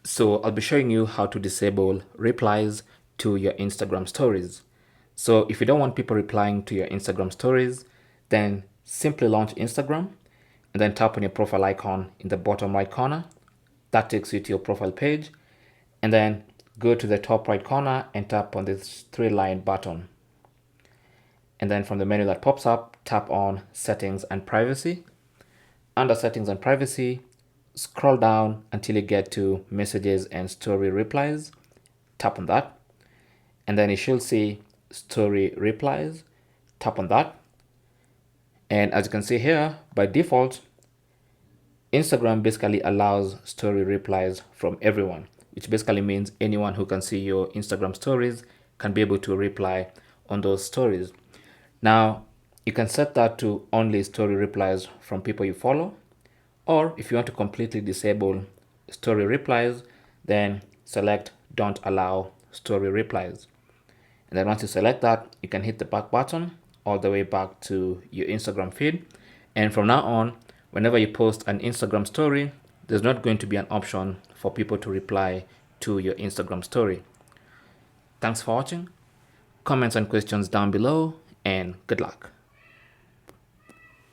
So I'll be showing you how to disable replies to your Instagram stories. So if you don't want people replying to your Instagram stories, then simply launch Instagram and then tap on your profile icon in the bottom right corner. That takes you to your profile page, and then go to the top right corner and tap on this three-line button. And then from the menu that pops up, tap on Settings and Privacy. Under Settings and Privacy, scroll down until you get to Messages and Story Replies. Tap on that, and then you should see Story Replies. Tap on that, and as you can see here, by default, Instagram basically allows story replies from everyone, which basically means anyone who can see your Instagram stories can be able to reply on those stories. Now, you can set that to only story replies from people you follow, or if you want to completely disable story replies, then select Don't Allow Story Replies. And then once you select that, you can hit the back button all the way back to your Instagram feed. And from now on, whenever you post an Instagram story, there's not going to be an option for people to reply to your Instagram story. Thanks for watching. Comments and questions down below, and good luck.